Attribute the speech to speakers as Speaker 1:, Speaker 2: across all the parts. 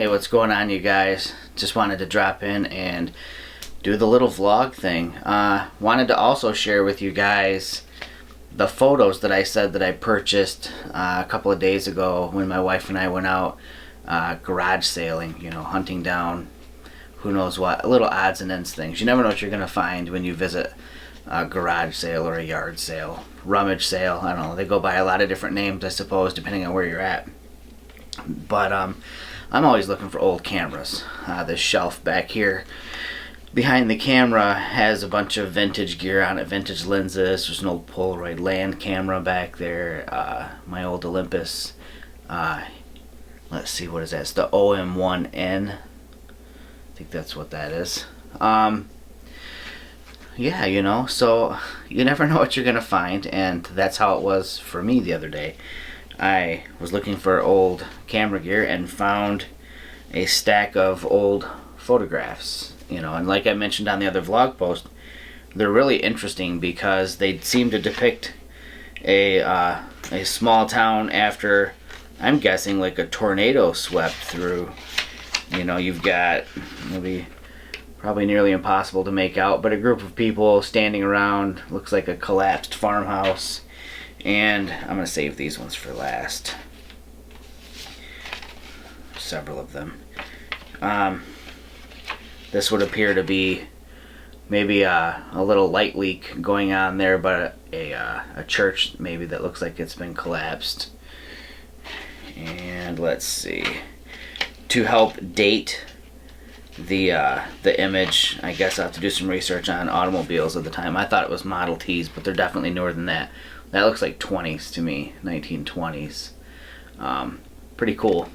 Speaker 1: Hey, what's going on, you guys? Just wanted to drop in and do the little vlog thing. Wanted to also share with you guys the photos that I said that I purchased a couple of days ago when my wife and I went out garage sailing, hunting down who knows what, little odds and ends things. You never know what you're going to find when you visit a garage sale or a yard sale, rummage sale. I don't know, they go by a lot of different names, I suppose, depending on where you're at. But I'm always looking for old cameras. This shelf back here behind the camera has a bunch of vintage gear on it, vintage lenses. There's an old Polaroid land camera back there, my old Olympus, let's see, what is that? It's the OM1N. I think that's what that is. Yeah, so you never know what you're gonna find, and that's how it was for me the other day. I was looking for old camera gear and found a stack of old photographs, and like I mentioned on the other vlog post, they're really interesting because they seem to depict a small town after, I'm guessing, like a tornado swept through. You've got probably nearly impossible to make out, but a group of people standing around, looks like a collapsed farmhouse. And I'm going to save these ones for last. Several of them. This would appear to be maybe a little light leak going on there, but a church maybe that looks like it's been collapsed. And let's see. To help date the image, I guess I'll have to do some research on automobiles at the time. I thought it was Model Ts, but they're definitely newer than that. That looks like 20s to me, 1920s. Pretty cool.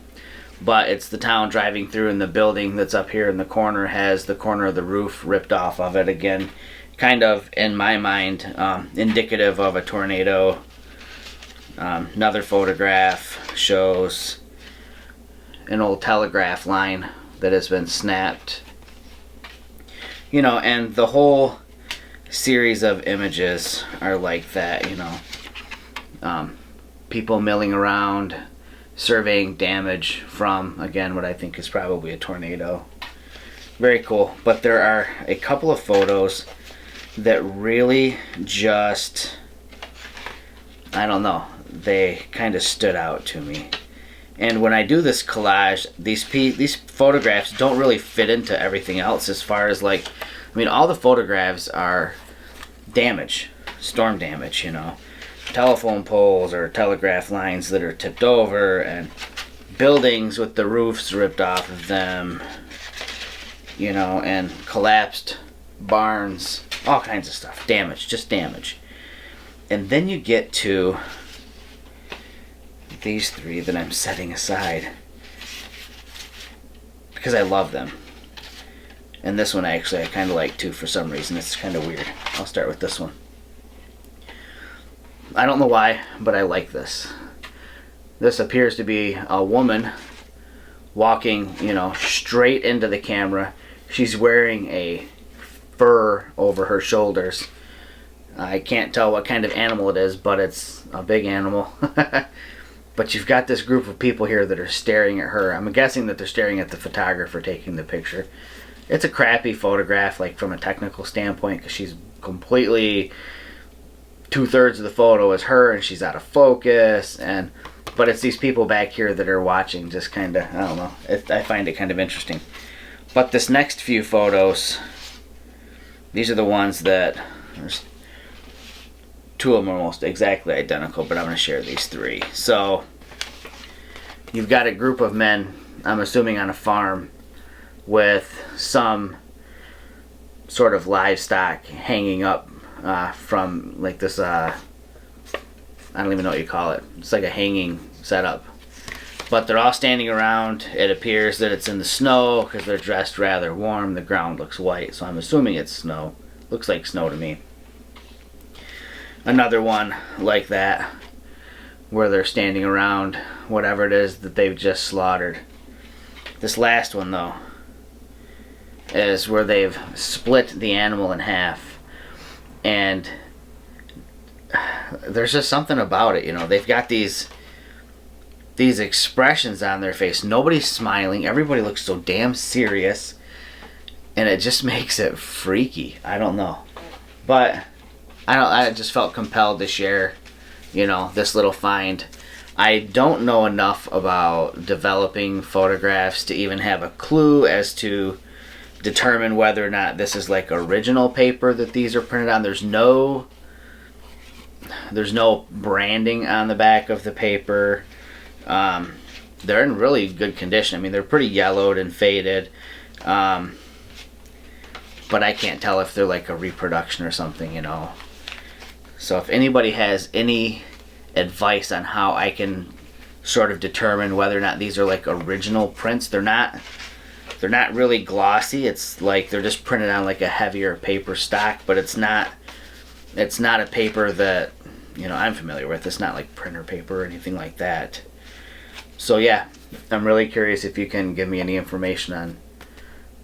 Speaker 1: But it's the town driving through, and the building that's up here in the corner has the corner of the roof ripped off of it again. Kind of, in my mind, indicative of a tornado. Another photograph shows an old telegraph line that has been snapped. And the whole series of images are like that. People milling around, surveying damage from, again, what I think is probably a tornado. Very cool. But there are a couple of photos that really just, I don't know, they kind of stood out to me. And when I do this collage, these photographs don't really fit into everything else, as far as all the photographs are damage, storm damage, telephone poles or telegraph lines that are tipped over, and buildings with the roofs ripped off of them, and collapsed barns, all kinds of stuff. Damage, just damage. And then you get to these three that I'm setting aside because I love them. And this one I kind of like too for some reason. It's kind of weird. I'll start with this one. I don't know why, but I like this. This appears to be a woman walking, straight into the camera. She's wearing a fur over her shoulders. I can't tell what kind of animal it is, but it's a big animal. But you've got this group of people here that are staring at her. I'm guessing that they're staring at the photographer taking the picture. It's a crappy photograph, from a technical standpoint, because she's completely, 2/3 of the photo is her, and she's out of focus. But it's these people back here that are watching, just kind of, I don't know. I find it kind of interesting. But this next few photos, these are the ones that, there's two of them are almost exactly identical, but I'm going to share these three. So, you've got a group of men, I'm assuming on a farm, with some sort of livestock hanging up from this, I don't even know what you call it. It's like a hanging setup. But they're all standing around. It appears that it's in the snow because they're dressed rather warm. The ground looks white, so I'm assuming it's snow. Looks like snow to me. Another one like that, where they're standing around whatever it is that they've just slaughtered. This last one, though, is where they've split the animal in half, and there's just something about it. They've got these these expressions on their face. Nobody's smiling. Everybody looks so damn serious. And it just makes it freaky. I don't know. But I just felt compelled to share, this little find. I don't know enough about developing photographs to even have a clue as to determine whether or not this is like original paper that these are printed on. There's no branding on the back of the paper. They're in really good condition. I mean, they're pretty yellowed and faded. But I can't tell if they're like a reproduction or something, So if anybody has any advice on how I can sort of determine whether or not these are like original prints, they're not really glossy. It's like they're just printed on like a heavier paper stock, but it's not a paper that I'm familiar with. It's not like printer paper or anything like that. So yeah, I'm really curious if you can give me any information on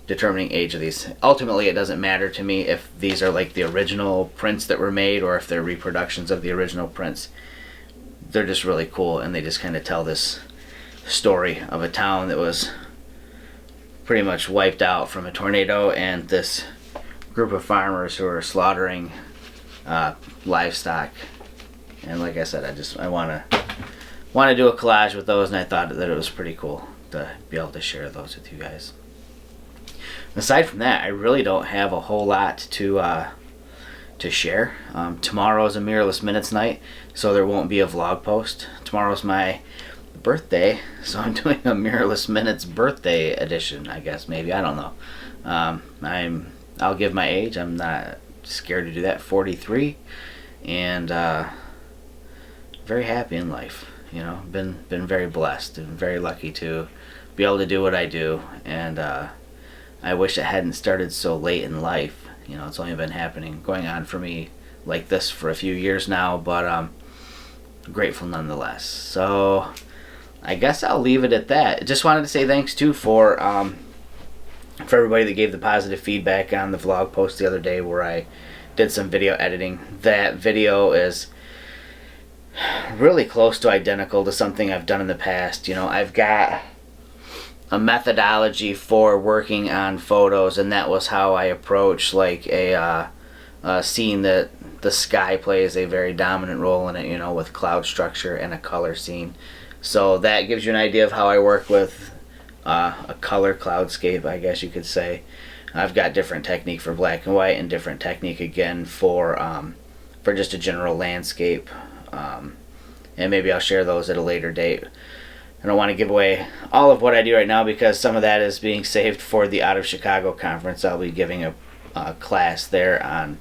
Speaker 1: determining age of these. Ultimately, it doesn't matter to me if these are like the original prints that were made or if they're reproductions of the original prints. They're just really cool, and they just kind of tell this story of a town that was pretty much wiped out from a tornado, and this group of farmers who are slaughtering livestock. And like I said, I want to do a collage with those, and I thought that it was pretty cool to be able to share those with you guys. Aside from that, I really don't have a whole lot to share. Tomorrow is a Mirrorless Minutes night, so there won't be a vlog post. Tomorrow's my birthday, so I'm doing a Mirrorless Minutes birthday edition, I guess, maybe. I don't know. I'll give my age. I'm not scared to do that. 43, and very happy in life. Been very blessed and very lucky to be able to do what I do, and I wish it hadn't started so late in life. It's only been going on for me like this for a few years now, but grateful nonetheless. So I guess I'll leave it at that. Just wanted to say thanks too for everybody that gave the positive feedback on the vlog post the other day where I did some video editing. That video is really close to identical to something I've done in the past. I've got a methodology for working on photos, and that was how I approach like a scene that the sky plays a very dominant role in it, with cloud structure and a color scene. So that gives you an idea of how I work with a color cloudscape, I guess you could say. I've got different technique for black and white and different technique again for just a general landscape, and maybe I'll share those at a later date. I don't want to give away all of what I do right now because some of that is being saved for the Out of Chicago conference. I'll be giving a class there on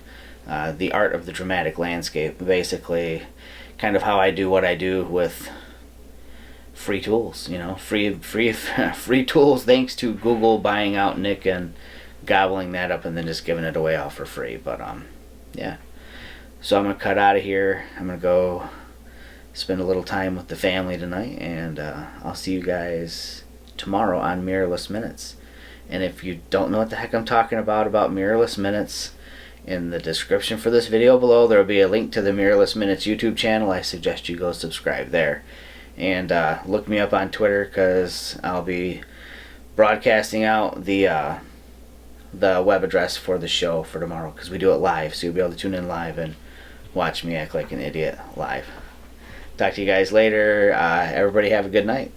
Speaker 1: the art of the dramatic landscape, basically kind of how I do what I do with free tools, free tools thanks to Google buying out Nick and gobbling that up and then just giving it away all for free. But yeah, so I'm gonna cut out of here. I'm gonna go spend a little time with the family tonight, and I'll see you guys tomorrow on Mirrorless Minutes. And if you don't know what the heck I'm talking about Mirrorless Minutes, in the description for this video below there will be a link to the Mirrorless Minutes YouTube channel. I suggest you go subscribe there, and look me up on Twitter because I'll be broadcasting out the web address for the show for tomorrow, because we do it live, so you'll be able to tune in live and watch me act like an idiot live. Talk to you guys later. Everybody have a good night.